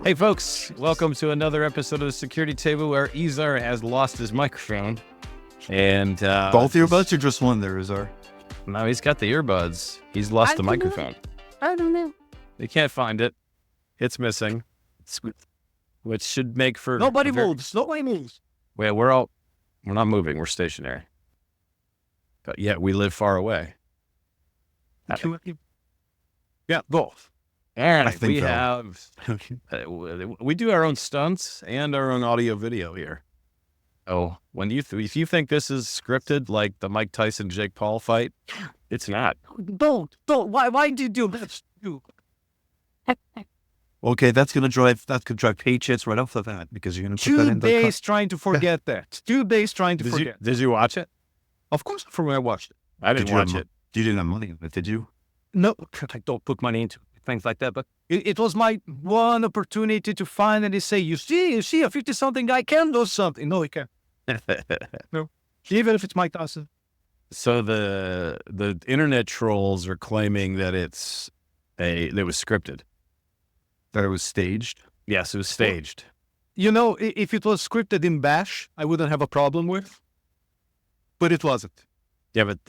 Hey folks, welcome to another episode of the Security Table where Izar has lost his microphone. And both earbuds or just one there, Izar? No, he's got the earbuds. He's lost the microphone. I don't know. They can't find it. It's missing. Which should make for Nobody moves. Nobody moves. Well, we're not moving, we're stationary. But yet we live far away. Yeah, both. And I think we do our own stunts and our own audio video here. Oh, if you think this is scripted like the Mike Tyson Jake Paul fight, it's not. Don't. Why do you do that? Okay, that's gonna drive page hits right off the bat because you're gonna put that 2 in days trying to forget that. 2 days trying to forget. Did you watch it? Of course, from when I watched it. I didn't watch it. You didn't have money on it, did you? No, I don't put money into things like that. But it was my one opportunity to finally say, you see, a 50-something guy can do something. No, he can't. No, even if it's Mike Tyson. So the internet trolls are claiming that it was scripted. That it was staged? Yes, it was staged. You know, if it was scripted in Bash, I wouldn't have a problem with. But it wasn't. Yeah, but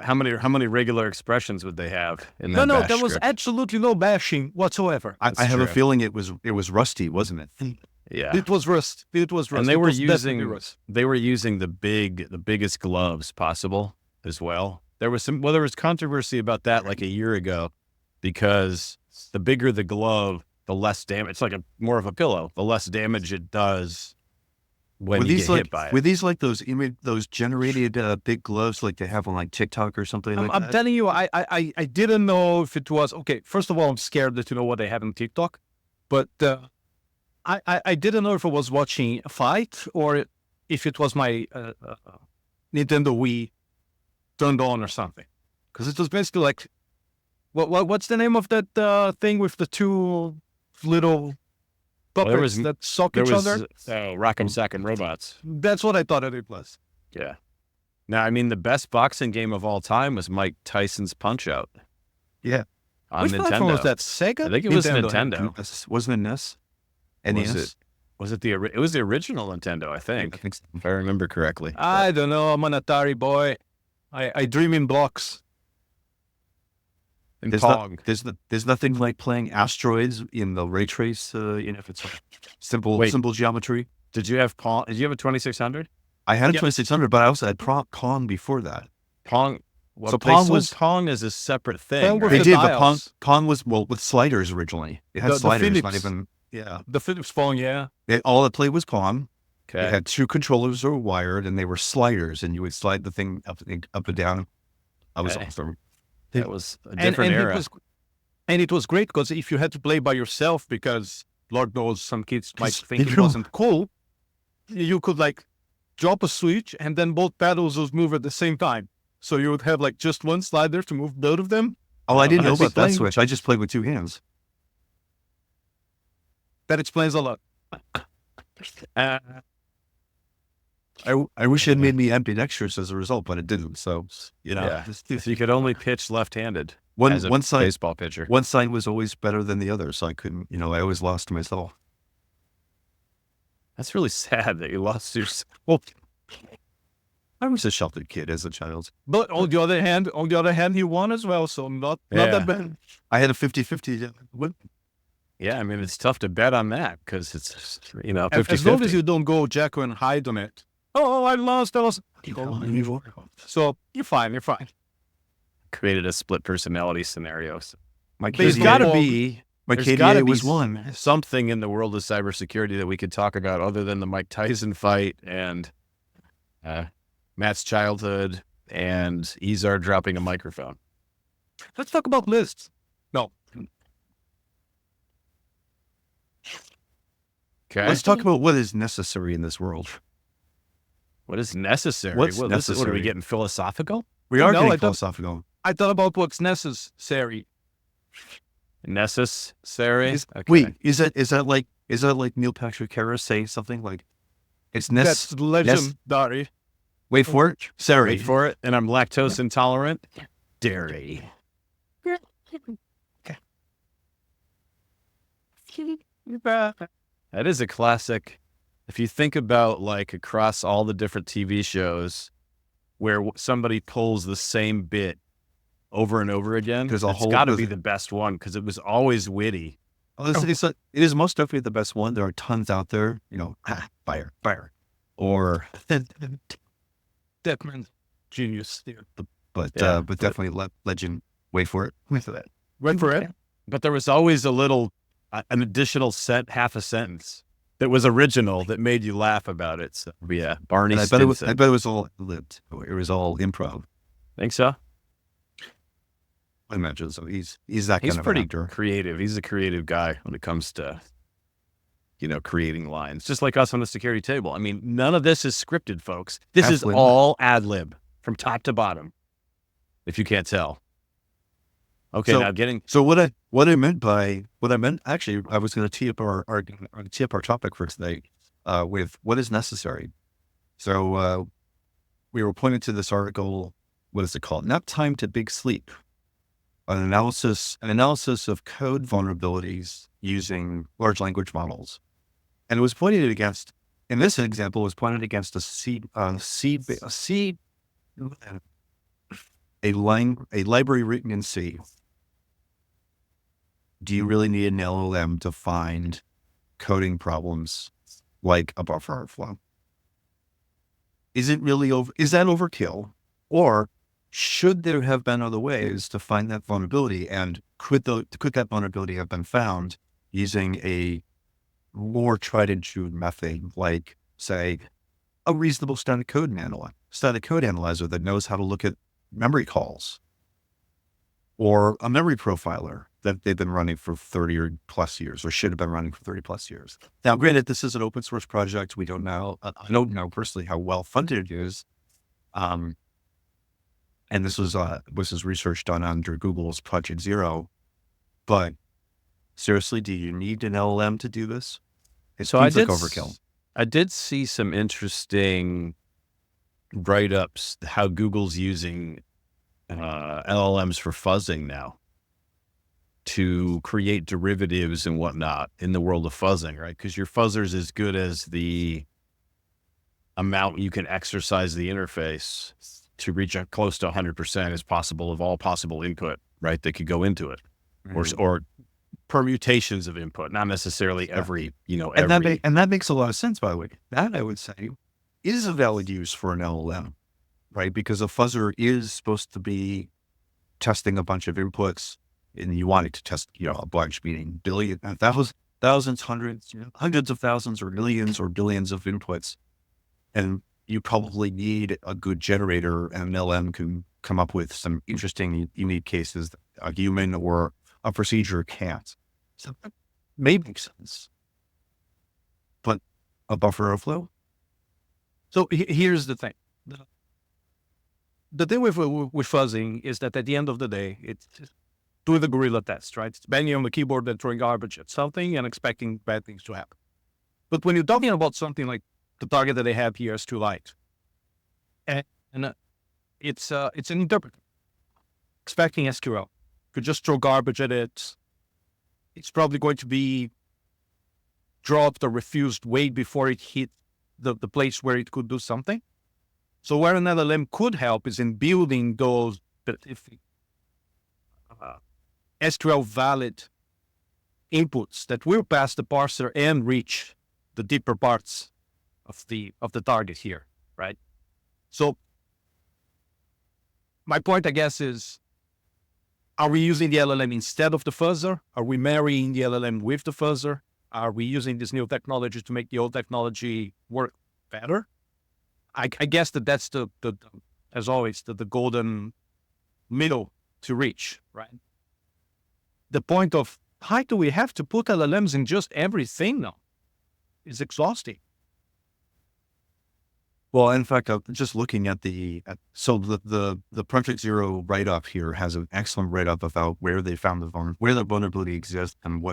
how many regular expressions would they have in that? No, Bash there was script? absolutely no bashing whatsoever. I have a feeling it was rusty, wasn't it? Yeah, It was Rust. and they were using the biggest gloves possible as well. There was controversy about that like a year ago because the bigger the glove, the less damage. It's like more of a pillow. The less damage it does when you get hit by it. Were these like those generated big gloves like they have on like TikTok or something like that? I'm telling you, I didn't know if it was okay. First of all, I'm scared to know what they have on TikTok, but I didn't know if I was watching a fight or if it was my Nintendo Wii turned on or something. Because it was basically like, what's the name of that thing with the two little puppets that sock each other? Rock'em Sock'em Robots. That's what I thought it was. Yeah. Now, I mean, the best boxing game of all time was Mike Tyson's Punch-Out! Yeah. On Which Nintendo. platform was that? Sega? I think it was Nintendo. Wasn't it NES? NES? Was it it was the original Nintendo, I think so. if I remember correctly. I don't know. I'm an Atari boy. I dream in blocks. And There's, Pong. there's nothing like playing asteroids in the ray trace, if it's simple geometry. Did you have Pong? Did you have a 2600? I had a 2600, but I also had Pong before that. Pong. Well, So they Pong sold was- Pong as a separate thing. Pong was They right? the did, but dials. Pong was with sliders originally. It had The sliders, not Philips. even The Philips phone, yeah. all it played was Pong. Okay. It had two controllers that were wired, and they were sliders, and you would slide the thing up and down. I was Okay. awesome. That was a different era. It was great because if you had to play by yourself, because Lord knows some kids might Yes, think you it know. wasn't cool, you could like drop a switch and then both pedals would move at the same time. So you would have like just one slider to move both of them. Oh, I didn't know I'd be about that playing- switch. I just played with two hands. That explains a lot. I wish it had made me ambidextrous as a result, but it didn't. So Yeah. So you could only pitch left-handed one as a one side baseball pitcher. one side was always better than the other, so I couldn't. I always lost to myself. That's really sad that you lost your. Well, I was a sheltered kid as a child. But on the other hand, he won as well. So not that bad. I had a 50-50 win. Yeah, I mean it's tough to bet on that because it's 50-50. As long as you don't go Jacko and hide on it. Oh, I lost. So you're fine. created a split personality scenario. So My There's KDA, gotta my there's KDA gotta be was one. something in the world of cybersecurity that we could talk about other than the Mike Tyson fight and Matt's childhood and Izar dropping a microphone. Let's talk about lists. No. Okay. Let's talk about what is necessary in this world. What is necessary? What's What are we necessary? getting philosophical? We are No, getting I don't- philosophical. I thought about what's necessary. Necessary? Okay. Wait, is that like Neil Patrick Harris saying something like it's That's legendary. Wait for it. Sorry. Wait for it. And I'm lactose intolerant. Dairy. That is a classic. If you think about like across all the different TV shows where somebody pulls the same bit over and over again, There's a it's whole- got to there's be a- the best one because it was always witty. It is most definitely the best one. There are tons out there, fire, fire, or, Deadman, genius. Yeah. but Yeah, definitely legend. Wait for it. Wait for that. Went for it. But there was always a little, an additional half a sentence that was original that made you laugh about it. So yeah, Barney And I Stinson. bet it was all lived. It was all improv. Think so? I imagine so. He's that He's kind of pretty an actor. creative. He's a creative guy when it comes to, creating lines, just like us on the security table. I mean, none of this is scripted, folks. This Absolutely is not. all ad lib from top to bottom, if you can't tell. Okay, So- now getting So what I meant actually, I was going to tee up our topic for today with what is necessary. So we were pointing to this article. What is it called? Nap time to big sleep. An analysis of code vulnerabilities using large language models, and it was pointed against. In this example, it was pointed against a library written in C. Do you really need an LLM to find coding problems like a buffer overflow? Is that overkill? Or should there have been other ways to find that vulnerability? And could that vulnerability have been found using a more tried and true method, like, say, a reasonable static code analyzer that knows how to look at memory calls, or a memory profiler that they've been running for 30 or plus years, or should have been running for 30 plus years. Now, granted, this is an open source project. We don't know. I don't know personally how well funded it is. And this was research done under Google's Project Zero. But seriously, do you need an LLM to do this? It seems like overkill. I did see some interesting write-ups how Google's using LLMs for fuzzing now to create derivatives and whatnot in the world of fuzzing, right? Because your fuzzer's as good as the amount you can exercise the interface to reach close to 100% as possible of all possible input, right? That could go into it, or permutations of input, not necessarily every. And that makes a lot of sense, by the way. That, I would say, is a valid use for an LLM, right? Because a fuzzer is supposed to be testing a bunch of inputs, and you want it to test, a bunch, meaning thousands, hundreds of thousands, or millions or billions of inputs. And you probably need a good generator, and an LM can come up with some interesting, unique cases that a human or a procedure can't. So that may make sense. But a buffer overflow? So here's the thing. The thing with fuzzing is that at the end of the day, it's doing the gorilla test, right? It's banging on the keyboard and throwing garbage at something and expecting bad things to happen. But when you're talking about something like the target that they have here is too light, and it's an interpreter expecting SQL. Could just throw garbage at it. It's probably going to be dropped or refused way before it hit the place where it could do something. So where an LLM could help is in building those specific SQL valid inputs that will pass the parser and reach the deeper parts of the target here, right? So my point, I guess, is, are we using the LLM instead of the fuzzer? Are we marrying the LLM with the fuzzer? Are we using this new technology to make the old technology work better? I guess that's the as always, the golden middle to reach, right? The point of, how do we have to put LLMs in just everything now? Is exhausting. Well, in fact, just looking at the Project Zero write-up here has an excellent write-up about where they found where the vulnerability exists and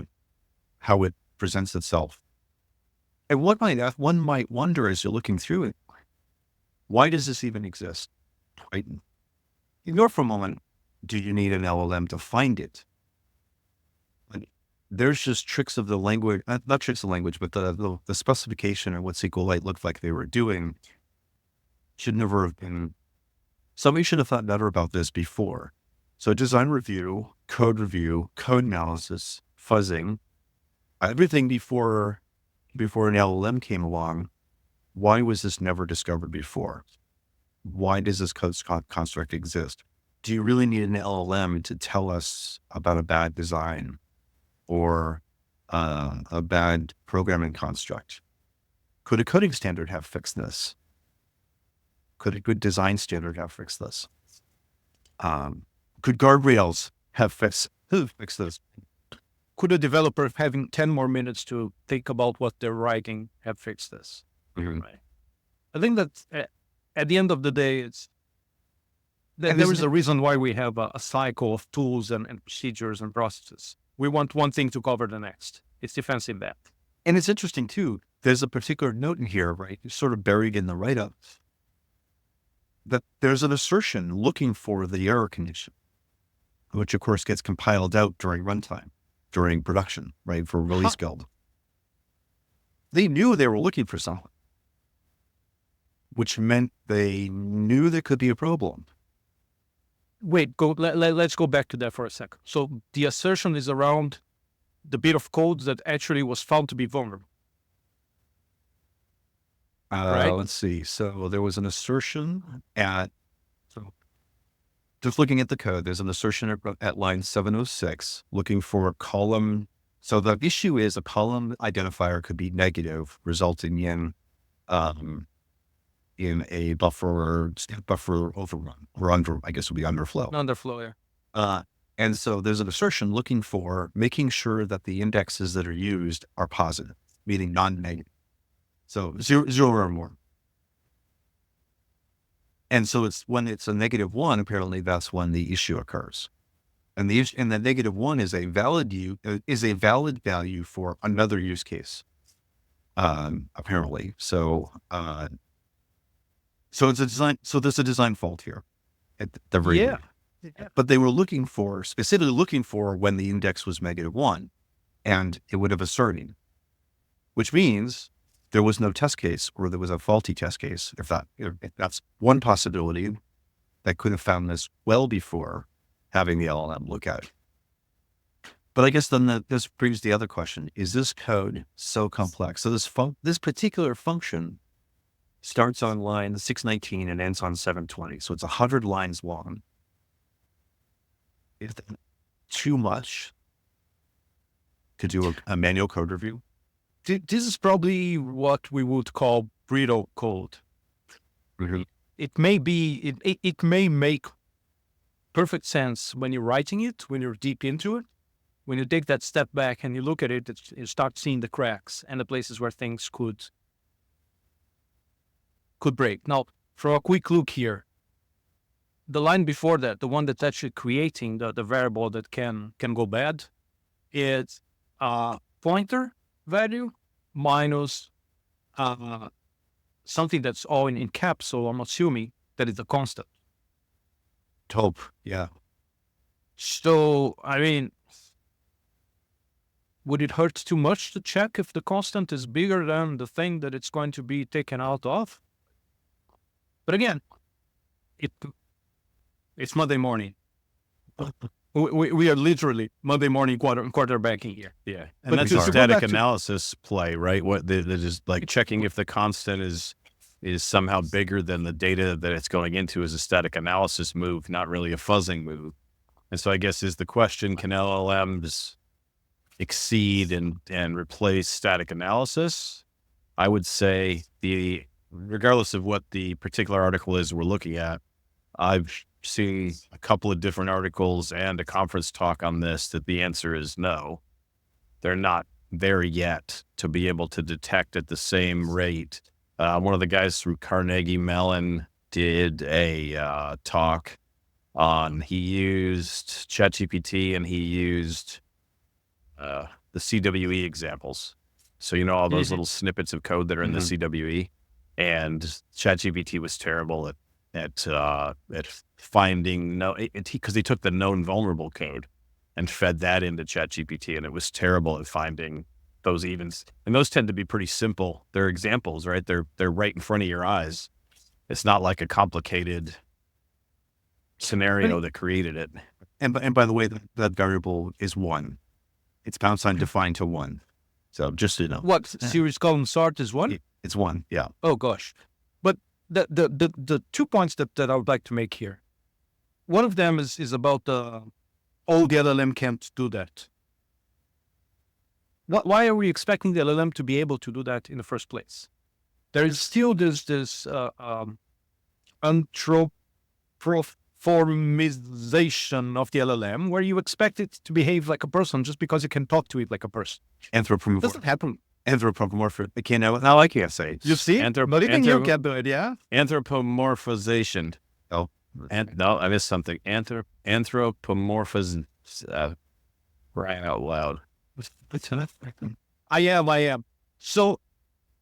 how it presents itself. And one might wonder as you're looking through it, why does this even exist? Right? Ignore for a moment, do you need an LLM to find it? there's just tricks of the language, not tricks of language, but the specification and what SQLite looked like they were doing should never have been, somebody should have thought better about this before. So design review, code analysis, fuzzing, everything before an LLM came along. Why was this never discovered before? Why does this code construct exist? Do you really need an LLM to tell us about a bad design or a bad programming construct? Could a coding standard have fixed this? Could a good design standard have fixed this? Could guardrails have fixed this? Could a developer having 10 more minutes to think about what they're writing have fixed this? Mm-hmm. Right. I think that at the end of the day, there is a reason why we have a cycle of tools and procedures and processes. We want one thing to cover the next. It's defensive that. And it's interesting too, there's a particular note in here, right? It's sort of buried in the write-up, that there's an assertion looking for the error condition, which of course gets compiled out during runtime, during production, right? For release build. They knew they were looking for something, which meant they knew there could be a problem. Wait, let's go back to that for a second. So the assertion is around the bit of code that actually was found to be vulnerable. Right? Let's see. So there was an assertion so just looking at the code, there's an assertion at line 706 looking for a column. So the issue is a column identifier could be negative, resulting in a buffer overrun or I guess would be underflow. Underflow, yeah. And so there's an assertion looking for making sure that the indexes that are used are positive, meaning non-negative. So zero or more. And so it's when it's a -1, apparently that's when the issue occurs. And the -1 is a valid value for another use case. Apparently. So it's a design. So there's a design fault here at the very end. But they were specifically looking for when the index was -1, and it would have asserted, which means there was no test case or there was a faulty test case. If that's one possibility that could have found this well before having the LLM look at it. But I guess then this brings the other question: is this code so complex? So this particular function starts on line 619 and ends on 720. So it's 100 lines long. Is that too much to do a manual code review? This is probably what we would call brittle code. Mm-hmm. It may make perfect sense when you're writing it, when you're deep into it. When you take that step back and you look at it, you start seeing the cracks and the places where things could break. Now, for a quick look here, the line before that, the one that's actually creating the variable that can go bad, is pointer value minus something that's all in caps. So I'm assuming that it's a constant. Top, yeah. So, I mean, would it hurt too much to check if the constant is bigger than the thing that it's going to be taken out of? But again, it's Monday morning. We are literally Monday morning quarterbacking here. Yeah, and that's a static analysis play, right? What they're just like checking if the constant is somehow bigger than the data that it's going into is a static analysis move, not really a fuzzing move. And so I guess is the question: can LLMs exceed and replace static analysis? I would say regardless of what the particular article is we're looking at, I've seen a couple of different articles and a conference talk on this, that the answer is no. They're not there yet to be able to detect at the same rate. One of the guys from Carnegie Mellon did a talk on, he used ChatGPT and he used the CWE examples. So, all those little snippets of code that are in the CWE, and ChatGPT was terrible at finding because he took the known vulnerable code and fed that into ChatGPT, and it was terrible at finding those evens. And those tend to be pretty simple. They're examples, right? They're right in front of your eyes. It's not like a complicated scenario that created it. And by the way, that variable is 1. It's # defined to 1. So just so you know. What series column sort is 1? It's 1. Yeah. Oh gosh. But the 2 points that I would like to make here. One of them is about all the LLM can't do that. Why are we expecting the LLM to be able to do that in the first place? There is still this anthropomorphization of the LLM, where you expect it to behave like a person just because you can talk to it like a person. Doesn't happen. Anthropomorphic. Now I can't say. You see? Not even you can do it, yeah? Anthropomorphization. Oh. No, I missed something. Anthropomorphization. Crying out loud. I am. So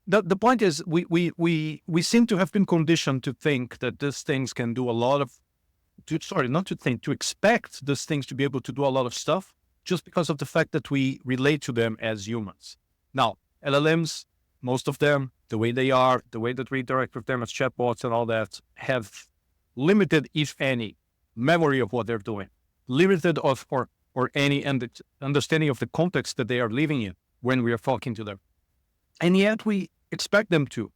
the point is, we seem to have been conditioned to think that these things can do a lot of, to expect these things to be able to do a lot of stuff just because of the fact that we relate to them as humans. Now, LLMs, most of them, the way they are, the way that we interact with them as chatbots and all that, have limited, if any, memory of what they're doing, limited of or any understanding of the context that they are living in when we are talking to them. And yet we expect them to.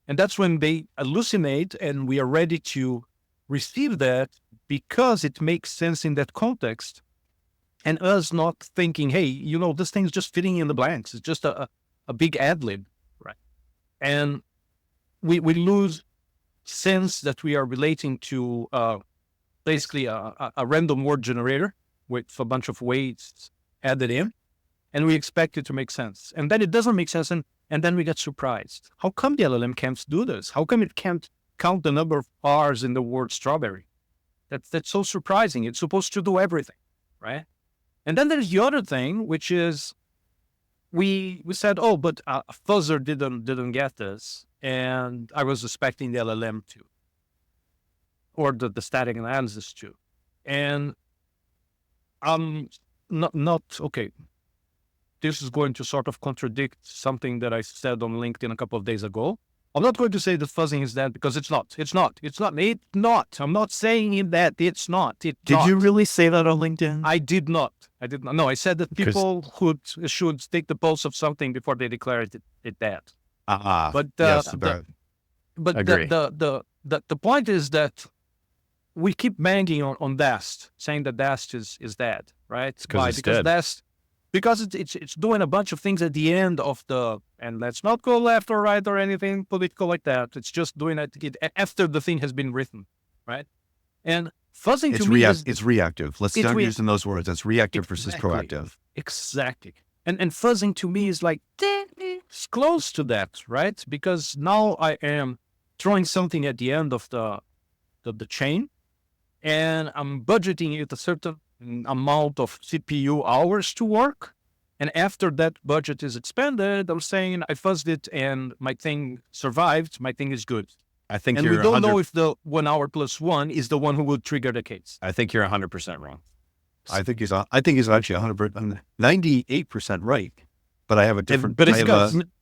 And that's when they hallucinate and we are ready to receive that because it makes sense in that context. And us not thinking, hey, this thing's just fitting in the blanks. It's just a big ad lib, right? And we lose sense that we are relating to basically a random word generator with a bunch of weights added in, and we expect it to make sense. And then it doesn't make sense, and then we get surprised. How come the LLM can't do this? How come it can't count the number of R's in the word strawberry? That's so surprising. It's supposed to do everything, right? And then there's the other thing, which is we said, oh, but a fuzzer didn't get this, and I was expecting the LLM to, or the static analysis to, and not okay. This is going to sort of contradict something that I said on LinkedIn a couple of days ago. I'm not going to say that fuzzing is dead because it's not. I'm not saying that it's not. Did you really say that on LinkedIn? I did not. No, I said that people should take the pulse of something before they declare it dead. But yes, agree. The point is that we keep banging on DAST, saying that DAST is dead, right? Because it's dead. DAST, because it's doing a bunch of things at the end of and let's not go left or right or anything political like that. It's just doing it after the thing has been written, right? And fuzzing to me it's reactive. Let's start using those words. It's reactive versus proactive. Exactly. And fuzzing to me is like, it's close to that, right? Because now I am throwing something at the end of the chain, and I'm budgeting it a certain amount of CPU hours to work. And after that budget is expended, I'm saying I fuzzed it and my thing survived. My thing is good. I think and we don't know if the 1 hour plus 1 is the one who will trigger the case. I think you're 100% wrong. I think he's actually 98% right. But I have a different.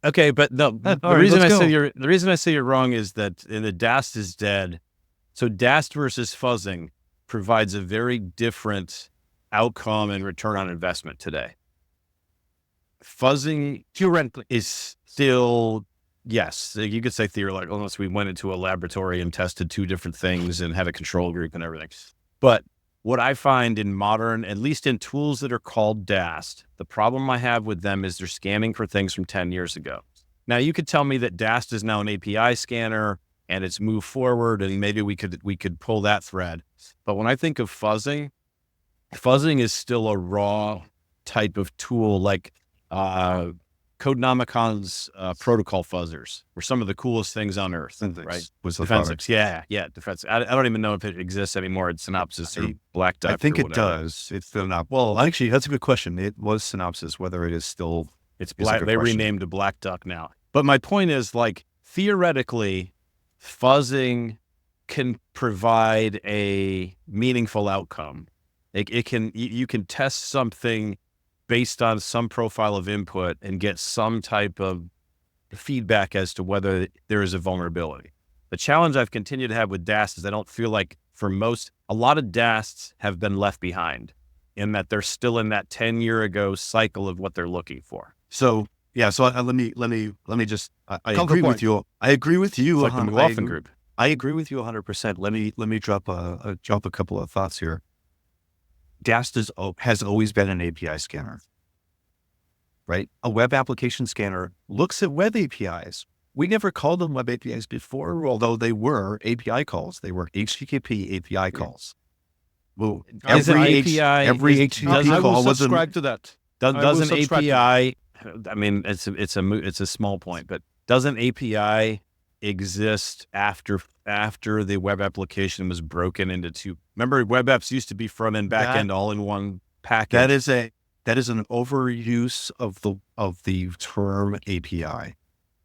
Okay, but no. The reason I say you're wrong is that in the DAST is dead. So DAST versus fuzzing provides a very different outcome and return on investment today. Fuzzing theoretically is still, yes, you could say theoretically, unless we went into a laboratory and tested 2 different things and had a control group and everything. But what I find in modern, at least in tools that are called DAST, the problem I have with them is they're scanning for things from 10 years ago. Now, you could tell me that DAST is now an API scanner and it's moved forward and maybe we could pull that thread. But when I think of fuzzing is still a raw type of tool, like Codenomicon's protocol fuzzers were some of the coolest things on earth, right? Defensives. Yeah. Defensive. I don't even know if it exists anymore. It's Synopsys or Black Duck. I think it does. It's still not. Well, actually, that's a good question. It was Synopsys. Whether it is still, it's Black. They renamed to Black Duck now. But my point is, like, theoretically, fuzzing can provide a meaningful outcome. You can test something based on some profile of input and get some type of feedback as to whether there is a vulnerability. The challenge I've continued to have with DAST is I don't feel like a lot of DASTs have been left behind in that they're still in that 10-year ago cycle of what they're looking for. So yeah, so let me just, I agree with you. I agree with you. It's like the McLaughlin group. I agree with you 100%. Let me drop a couple of thoughts here. DAST has always been an API scanner, right? A web application scanner looks at web APIs. We never called them web APIs before, although they were API calls. They were HTTP API calls. Well, every HTTP call was subscribe to that. Doesn't API? I mean, it's a small point, but doesn't API exist after the web application was broken into two? Remember, web apps used to be front end, back end, all in one package. That is an overuse of the term API.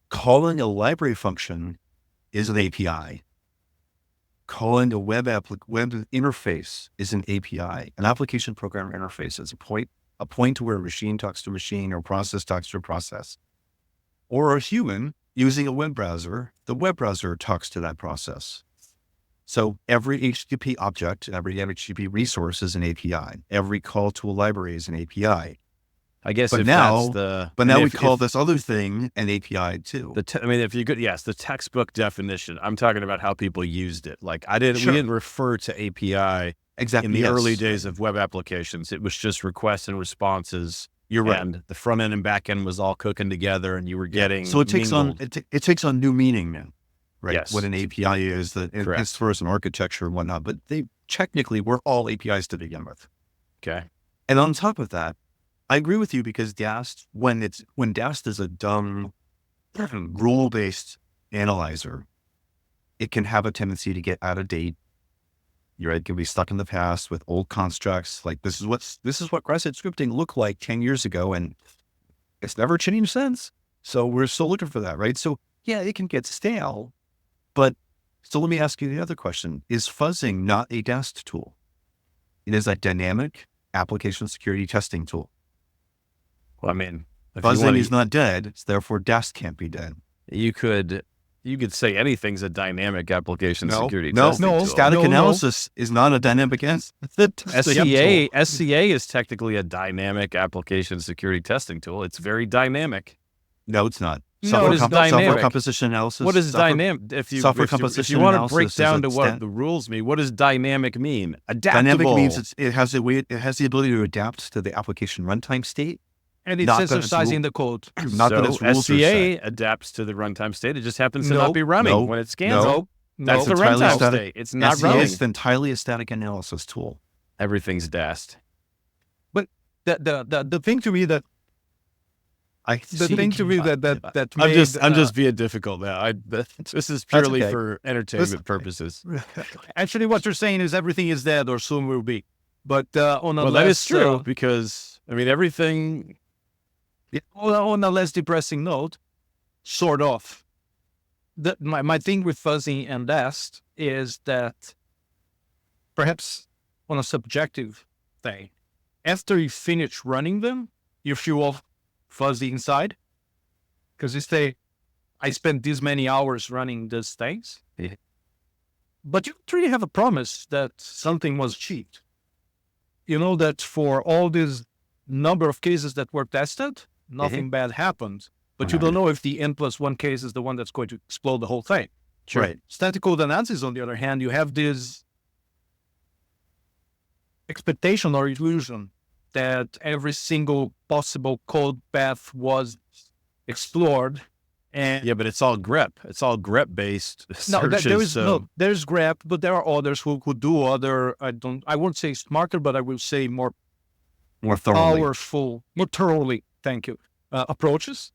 Calling a library function is an API. Calling a web interface is an API. An application program interface is a point where a machine talks to a machine or process talks to a process. Or a human using a web browser, the web browser talks to that process. So every HTTP object, every HTTP resource is an API. Every call to a library is an API. I guess, but now we call this other thing an API too. The textbook definition. I'm talking about how people used it. Like we didn't refer to API exactly in the early days of web applications. It was just requests and responses. You're right. And the front end and back end was all cooking together, and you were getting so it takes on new meaning now, right? Yes. What an API is, as far as an architecture and whatnot. But they technically were all APIs to begin with. Okay. And on top of that, I agree with you because DAST, when DAST is a dumb rule-based analyzer, it can have a tendency to get out of date. You're right, it can be stuck in the past with old constructs. Like this is what cross-site scripting looked like 10 years ago, and it's never changed since. So we're still looking for that, right? So yeah, it can get stale. But so let me ask you the other question. Is fuzzing not a DAST tool? It is a dynamic application security testing tool. Well, I mean, fuzzing is not dead, so therefore DAST can't be dead. You could say anything's a dynamic application security testing tool. Static analysis is not a dynamic SCA is technically a dynamic application security testing tool. It's very dynamic. No, it's not. Software composition analysis. What is dynamic? If you want to break down to what the rules mean, what does dynamic mean? Adaptable. Dynamic means it has the ability to adapt to the application runtime state. And it's exercising the code. Not that its rules SCA adapts to the runtime state. It just happens to not be running when it scans. That's the runtime state. It's not running. It's entirely a static analysis tool. Everything's DAST. But the thing to me that I'm just being difficult now. This is purely for entertainment purposes. Actually, what you're saying is everything is dead or soon will be. But that is true because I mean everything. On a less depressing note, sort of. My thing with fuzzy and DAST is that perhaps on a subjective thing, after you finish running them, you feel fuzzy inside. Because you say, I spent this many hours running these things. Yeah. But you don't really have a promise that something was cheat. You know that for all this number of cases that were tested, nothing bad happened. But you don't know if the N+1 case is the one that's going to explode the whole thing. Sure. Right. Static code analysis, on the other hand, you have this expectation or illusion that every single possible code path was explored. And but it's all grep. It's all grep based searches. There's grep, but there are others who could do other. I won't say smarter, but I will say more powerful, more thoroughly. Thank you. Approaches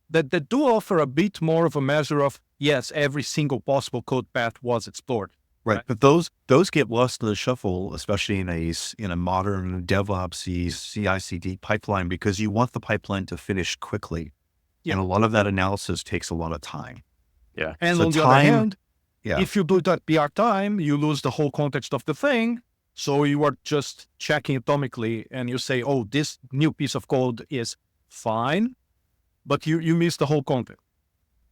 that do offer a bit more of a measure of yes, every single possible code path was explored. Right, but those get lost in the shuffle, especially in a modern DevOps CI/CD pipeline, because you want the pipeline to finish quickly. Yeah. And a lot of that analysis takes a lot of time. Yeah. And so on the other hand, if you do that PR time, you lose the whole context of the thing. So you are just checking atomically and you say, oh, this new piece of code is fine, but you miss the whole content.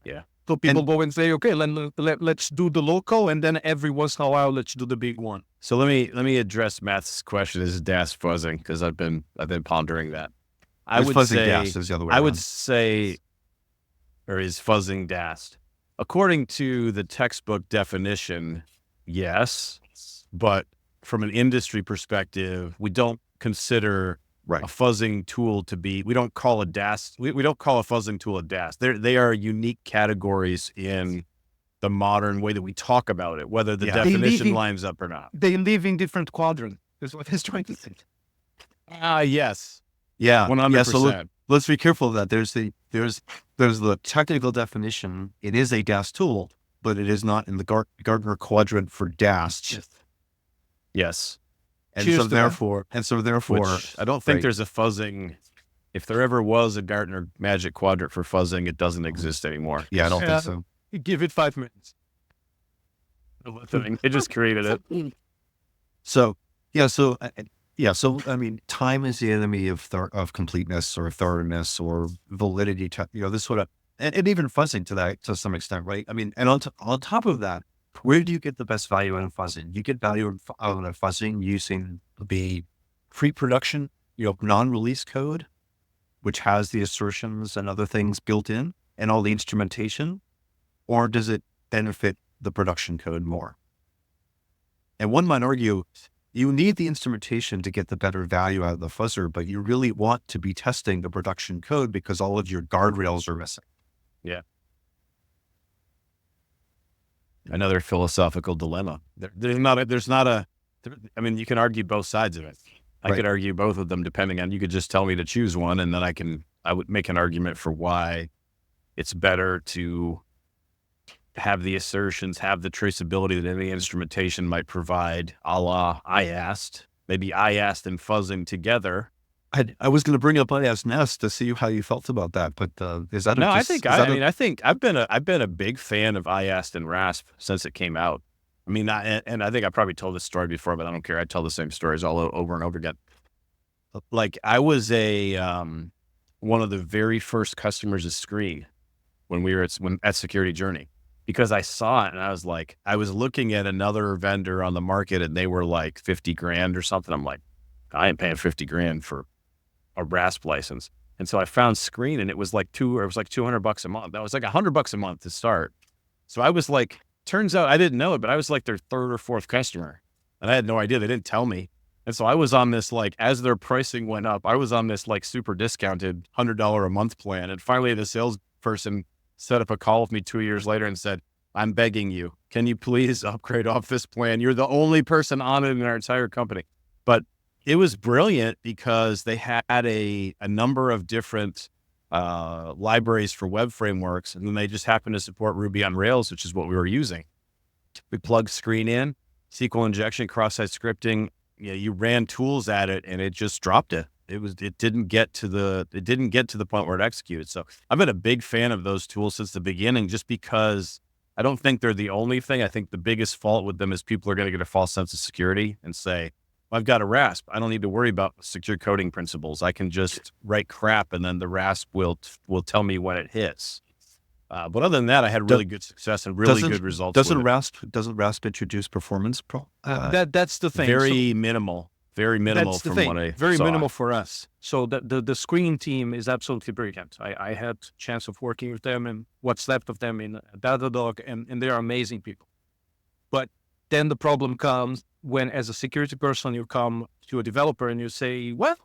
Yeah. So people go and say, okay, let's do the local, and then every once in a while, let's do the big one. So let me address Matt's question. This is DAST fuzzing, because I've been pondering that. I would say DAST is the other way I would around. say, or is fuzzing DAST? According to the textbook definition, yes, but from an industry perspective, we don't consider Right. a fuzzing tool to be. We don't call a DAST. We don't call a fuzzing tool a DAST. They are unique categories in the modern way that we talk about it, whether the definition lines up or not. They live in different quadrants. Is what he's trying to say. Yes. Yeah. 100%. Yeah, so let's be careful of that. There's the technical definition. It is a DAST tool, but it is not in the Gartner quadrant for DAST. Yes. And so therefore, Which I don't think right. there's a fuzzing. If there ever was a Gartner Magic Quadrant for fuzzing, it doesn't exist anymore. Yeah, I don't think so. Give it 5 minutes. They just created it. So I mean, time is the enemy of completeness or thoroughness or validity. This sort of, and even fuzzing to some extent, right? I mean, and on top of that, where do you get the best value out of fuzzing? You get value out of fuzzing using the pre-production, non-release code, which has the assertions and other things built in and all the instrumentation, or does it benefit the production code more? And one might argue you need the instrumentation to get the better value out of the fuzzer, but you really want to be testing the production code because all of your guardrails are missing. Yeah. Another philosophical dilemma. There's not a, I mean, you can argue both sides of it. I could argue both of them depending on, you could just tell me to choose one, and then I would make an argument for why it's better to have the assertions, have the traceability that any instrumentation might provide, a la IAST, maybe IAST and fuzzing together. I was going to bring up IAST Nest to see how you felt about that, but is that no? I think I've been a big fan of IAST and RASP since it came out. I mean, and I think I probably told this story before, but I don't care. I tell the same stories all over and over again. Like I was one of the very first customers of Screen when we were at Security Journey, because I saw it and I was like, I was looking at another vendor on the market and they were like 50 grand or something. I'm like, I ain't paying 50 grand for a RASP license. And so I found Screen and it was like $200 a month. That was like $100 a month to start. So I was like, turns out I didn't know it, but I was like their third or fourth customer and I had no idea. They didn't tell me. And so I was on this, like, as their pricing went up, I was on this like super discounted $100 a month plan. And finally the salesperson set up a call with me 2 years later and said, I'm begging you, can you please upgrade off this plan? You're the only person on it in our entire company. But it was brilliant because they had a number of different libraries for web frameworks, and then they just happened to support Ruby on Rails, which is what we were using. We plugged Screen in, SQL injection, cross-site scripting. You ran tools at it, and it just dropped it. It didn't get to the point where it executed. So I've been a big fan of those tools since the beginning, just because I don't think they're the only thing. I think the biggest fault with them is people are going to get a false sense of security and say, I've got a RASP. I don't need to worry about secure coding principles. I can just write crap and then the RASP will tell me when it hits. But other than that, I had really good success and really good results. Doesn't RASP introduce performance? That's the thing. Very minimal from what I very saw. minimal for us. So the Screen team is absolutely brilliant. I had chance of working with them and what's left of them in Datadog, and they're amazing people. But then the problem comes when, as a security person, you come to a developer and you say, well,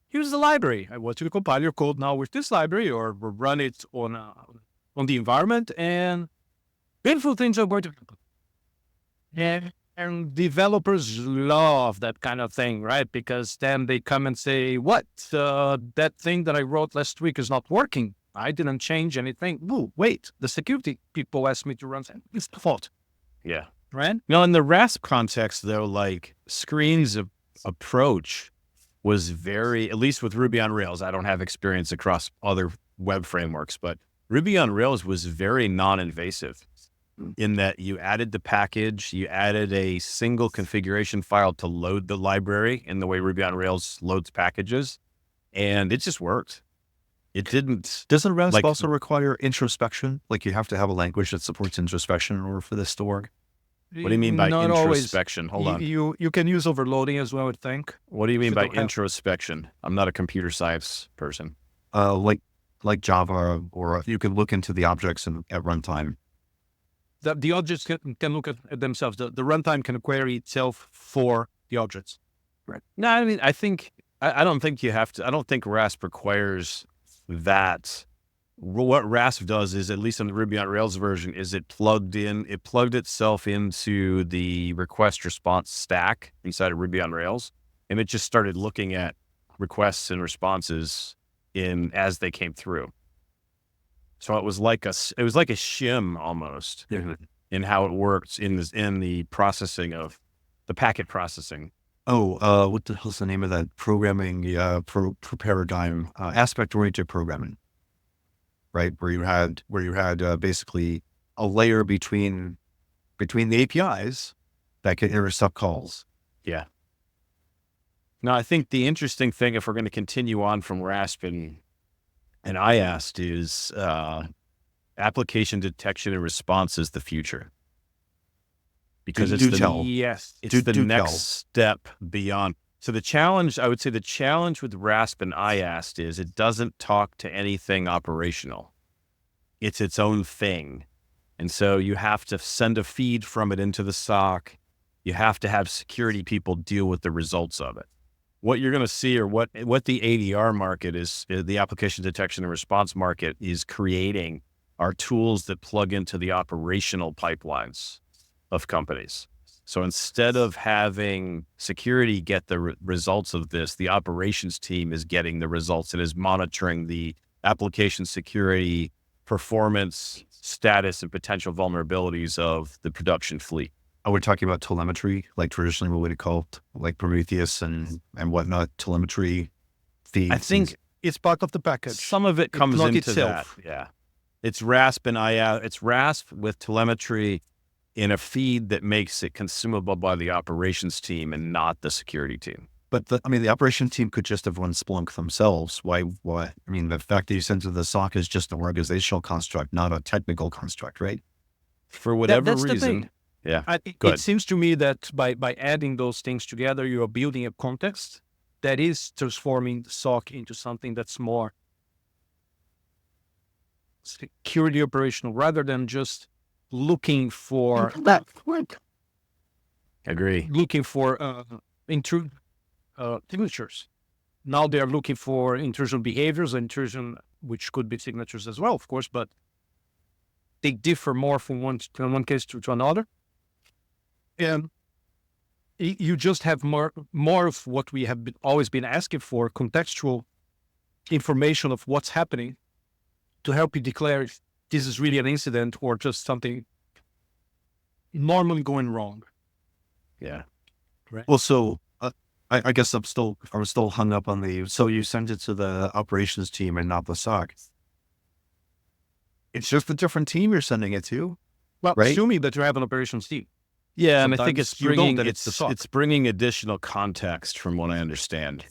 here's the library. I want you to compile your code now with this library or run it on the environment, and painful things are going to happen. And developers love that kind of thing, right? Because then they come and say, what? That thing that I wrote last week is not working. I didn't change anything. Ooh, wait, the security people asked me to run something. It's the fault. Yeah. Right? Now, in the RASP context, though, like Screen's approach was very, at least with Ruby on Rails, I don't have experience across other web frameworks, but Ruby on Rails was very non-invasive. in that you added the package, you added a single configuration file to load the library in the way Ruby on Rails loads packages, and it just worked. It didn't. Doesn't Rasp also require introspection? Like you have to have a language that supports introspection in order for this to work? What do you mean by Not introspection? Always. Hold on. You can use overloading as well, I would think. What do you mean by don't have- introspection? I'm not a computer science person. Like Java, or you can look into the objects at runtime. The objects can look at themselves. The runtime can query itself for the objects. Right. No, I mean, I don't think you have to. I don't think Rasp requires that. What Rasp does is, at least in the Ruby on Rails version, is it plugged itself into the request response stack inside of Ruby on Rails, and it just started looking at requests and responses as they came through. So it was like a shim almost in how it works in the processing of the packet processing. Oh, what the hell's the name of that programming paradigm? Aspect-oriented programming, right? Where you had basically a layer between the APIs that could intercept calls. Yeah. Now, I think the interesting thing, if we're going to continue on from Rasp and IAST, is application detection and response is the future. Because it's the next step beyond. So the challenge, I would say the challenge with Rasp and IAST is it doesn't talk to anything operational. It's its own thing. And so you have to send a feed from it into the SOC. You have to have security people deal with the results of it. What you're going to see, or what the ADR market is, the application detection and response market is creating, are tools that plug into the operational pipelines of companies. So instead of having security get the results of this, the operations team is getting the results and is monitoring the application security, performance, status, and potential vulnerabilities of the production fleet. Oh, we're talking about telemetry, like traditionally what we'd call like Prometheus and whatnot, telemetry feeds. I think it's part of the package. Some of it comes into itself. that. Yeah. It's Rasp and IAST. It's Rasp with telemetry in a feed that makes it consumable by the operations team and not the security team. But the operations team could just have run Splunk themselves. Why? I mean, the fact that you send to the SOC is just an organizational construct, not a technical construct, right? For whatever that's reason. The thing. Yeah. It seems to me that by adding those things together, you are building a context that is transforming the SOC into something that's more security operational, rather than just looking for signatures. Now they are looking for intrusion behaviors, intrusion, which could be signatures as well, of course, but they differ more from one case to another. And you just have more of what we have always been asking for, contextual information of what's happening to help you declare if this is really an incident or just something normally going wrong. Yeah. Right. Well, so I guess I'm still hung up on so you sent it to the operations team and not the SOC. It's just a different team you're sending it to. Well, right? assuming that you have an operations team. Yeah, and I think it's it's bringing additional context, from what I understand,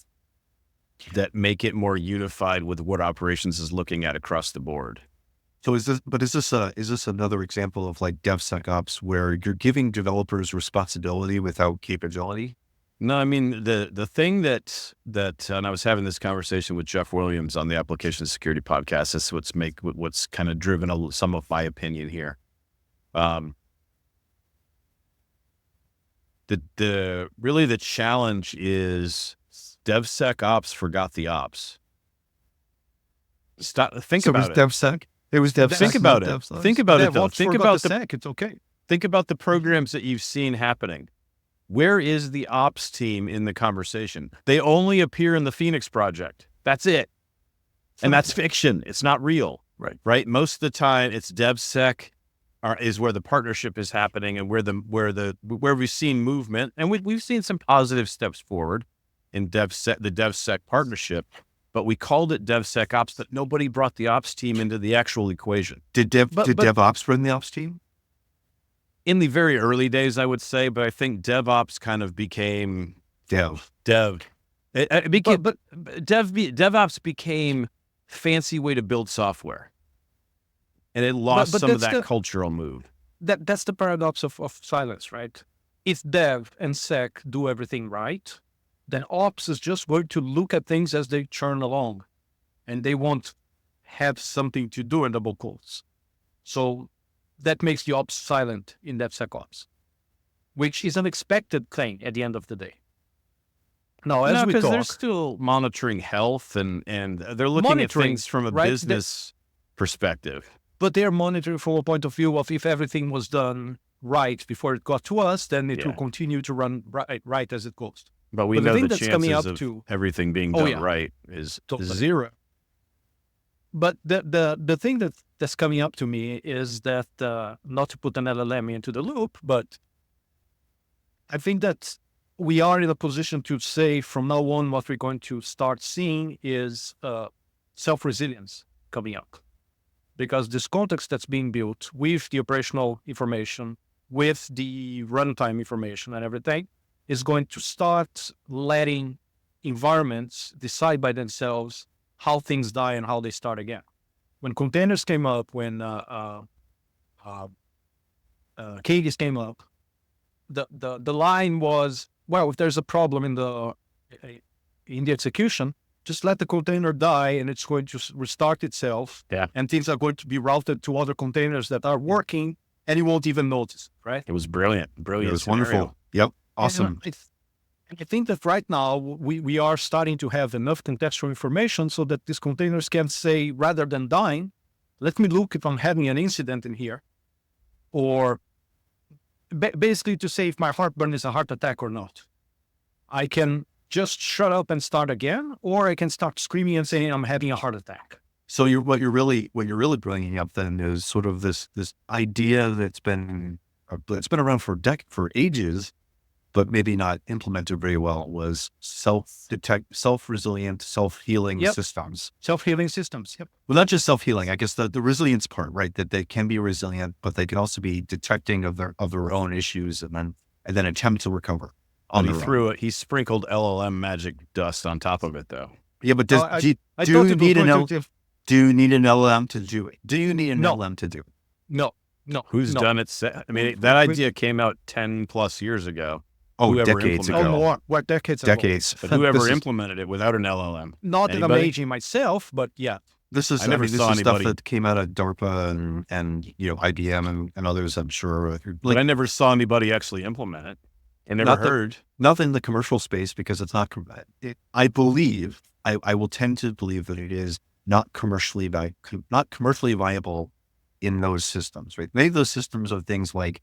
that make it more unified with what operations is looking at across the board. So is this another example of like DevSecOps where you're giving developers responsibility without capability? No, I mean the thing that and I was having this conversation with Jeff Williams on the Application Security Podcast. That's what's kind of driven some of my opinion here. The challenge is DevSecOps forgot the ops. Think about it. DevSec. It was DevSec. Think about it. Think about it though. Think about the sec. It's okay. Think about the programs that you've seen happening. Where is the ops team in the conversation? They only appear in the Phoenix project. That's it. And that's fiction. It's not real. Right. Most of the time it's DevSec is where the partnership is happening, and where we've seen movement, and we've seen some positive steps forward in the DevSec partnership, but we called it DevSecOps, but nobody brought the ops team into the actual equation. Did DevOps bring the ops team? in the very early days, I would say, but I think DevOps kind of became Dev. It became, but DevOps became fancy way to build software, and it lost some of that cultural move. That's the paradox of silence, right? If dev and sec do everything right, then ops is just going to look at things as they churn along, and they won't have something to do in double quotes. So that makes the ops silent in DevSecOps, which is an expected thing at the end of the day. Now, as we talk, they're still monitoring health and they're looking at things from a business perspective. But they're monitoring from a point of view of if everything was done right before it got to us, then it will continue to run right as it goes. But we know the chances of everything being done right is zero. But the thing that's coming up to me is that, not to put an LLM into the loop, but I think that we are in a position to say from now on what we're going to start seeing is self-resilience coming up. Because this context that's being built with the operational information, with the runtime information and everything, is going to start letting environments decide by themselves how things die and how they start again. When containers came up, when Cadis came up, the line was, well, if there's a problem in the execution, just let the container die and it's going to restart itself. Yeah. And things are going to be routed to other containers that are working and you won't even notice, right? It was brilliant. It was wonderful. Yep. Awesome. I think that right now we are starting to have enough contextual information so that these containers can say, rather than dying, let me look if I'm having an incident in here. Or basically to say if my heartburn is a heart attack or not. I can just shut up and start again, or I can start screaming and saying I'm having a heart attack. So what you're really bringing up then is sort of this idea that's been around for ages, but maybe not implemented very well, was self-resilient, self-healing systems. Self-healing systems. Yep. Well, not just self-healing. I guess the resilience part, right? That they can be resilient, but they can also be detecting of their own issues and then attempt to recover. He sprinkled LLM magic dust on top of it, though. Yeah, but do you need an LLM to do it? Do you need an LLM to do it? No. Who's done it? I mean, that idea came out 10 plus years ago. Oh, decades ago. More. What, decades ago? Decades. But whoever implemented it without an LLM? Not that I'm aging myself, but yeah. This is stuff that came out of DARPA and IBM and others, I'm sure. But I never saw anybody actually implement it. I never heard. Nothing in the commercial space because it's not. I will tend to believe that it is not commercially viable in those systems. Right? Many of those systems are things like,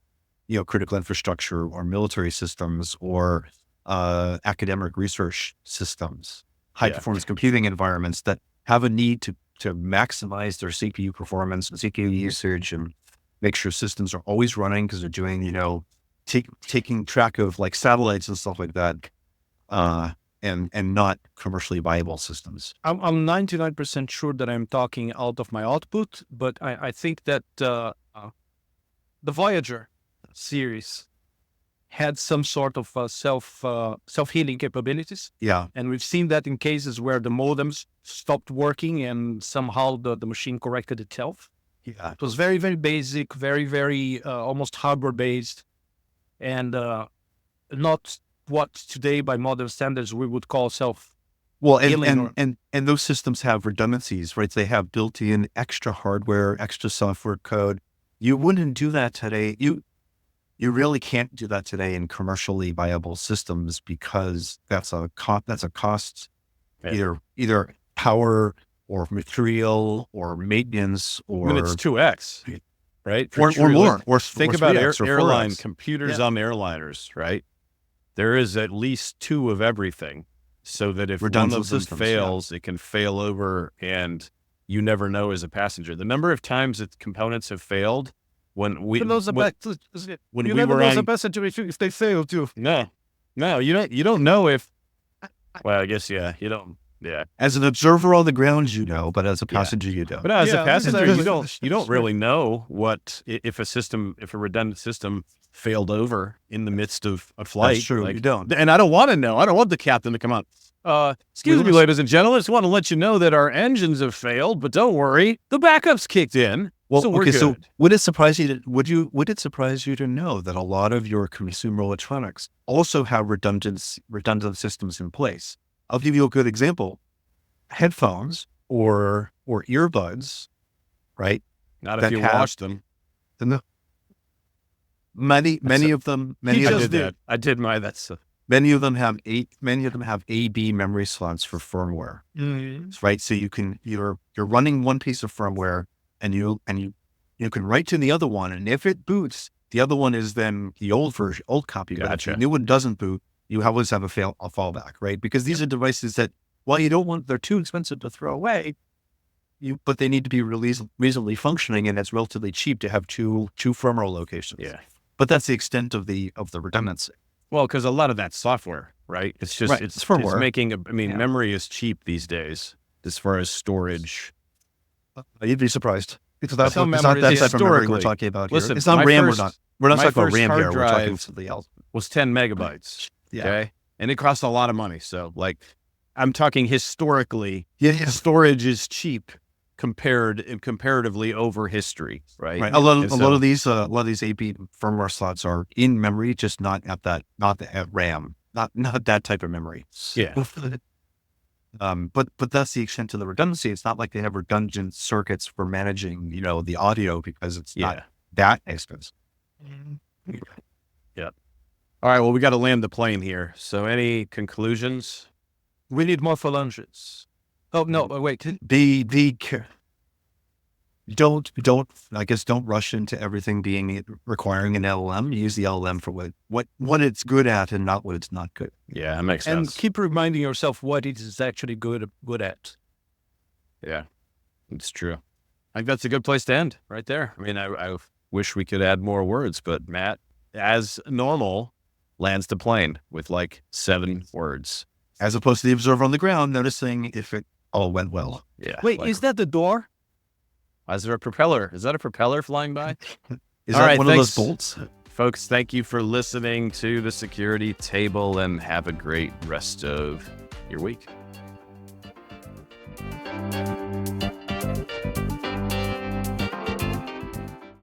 critical infrastructure or military systems or academic research systems, high performance computing environments that have a need to maximize their CPU performance and CPU usage and make sure systems are always running because they're doing, taking track of like satellites and stuff like that, and not commercially viable systems. I'm 99% sure that I'm talking out of my output, but I think that the Voyager series had some sort of self-healing capabilities. Yeah. And we've seen that in cases where the modems stopped working and somehow the machine corrected itself. Yeah. It was very, very basic, very, very almost hardware-based. And not what today by modern standards we would call self-healing. And those systems have redundancies, right? They have built-in extra hardware, extra software code. You wouldn't do that today. You really can't do that today in commercially viable systems because that's a cost, either power or material or maintenance or. I mean, it's 2x. Right? Or more. Or think about airline computers on airliners, right? There is at least 2 of everything so that if one of them fails, it can fail over and you never know as a passenger. The number of times that components have failed when we were on a passenger if they fail too. No, you don't know if. Well, I guess you don't. Yeah. As an observer on the ground, you know, but as a passenger, you don't. But as Yeah, a passenger, exactly. you don't really know what if a redundant system failed over in the midst of a flight. That's true. Like, You don't. and I don't want to know. I don't want the captain to come on. Excuse me, ladies and gentlemen. I just want to let you know that our engines have failed, but don't worry, the backup's kicked in. Well, so we're okay. good. So would it surprise you to would it surprise you to know that a lot of your consumer electronics also have redundant systems in place? I'll give you a good example. Headphones or earbuds, right? Not if that you have- wash them. Many of them I did that. I did my. That's many of them have AB memory slots for firmware, right? So you're running one piece of firmware and you can write to the other one, and if it boots, the other one is then the old version, old copy. But if Gotcha. the new one doesn't boot, you always have a fallback, right? Because these are devices that, while you don't want, they're too expensive to throw away, but they need to be reasonably functioning, and it's relatively cheap to have two firmware locations. Yeah. But that's the extent of the redundancy. Well, because a lot of that's software, right? It's just Right, it's firmware. It's making. Yeah. Memory is cheap these days as far as storage. You'd be surprised. Because that's Some it's not that memories type of memory we're historically- talking about Listen, here. It's not my RAM. first- We're not my talking about first RAM hard here. We're talking drive something else. Was 10 megabytes. Yeah. Okay, and it costs a lot of money. So, like, I'm talking historically. Yeah. Storage is cheap comparatively over history, right? Right. A lot And so- of these AB firmware slots are in memory, just not at RAM, not that type of memory. Yeah. But that's the extent of the redundancy. It's not like they have redundant circuits for managing, the audio, because it's not that expensive. All right. Well, we got to land the plane here. So, any conclusions? We need more phalanges. Oh no! Wait. Don't rush into everything requiring an LLM. Use the LLM for what it's good at, and not what it's not good. Yeah, that makes And sense. keep reminding yourself what it is actually good at. Yeah, it's true. I think that's a good place to end right there. I mean, I wish we could add more words, but Matt, as normal, lands the plane with like 7 words. As opposed to the observer on the ground noticing if it all went well. Yeah. Wait, like, is that the door? is there a propeller? Is that a propeller flying by? Is All that right, one thanks. of those bolts? Folks, thank you for listening to the Security Table, and have a great rest of your week.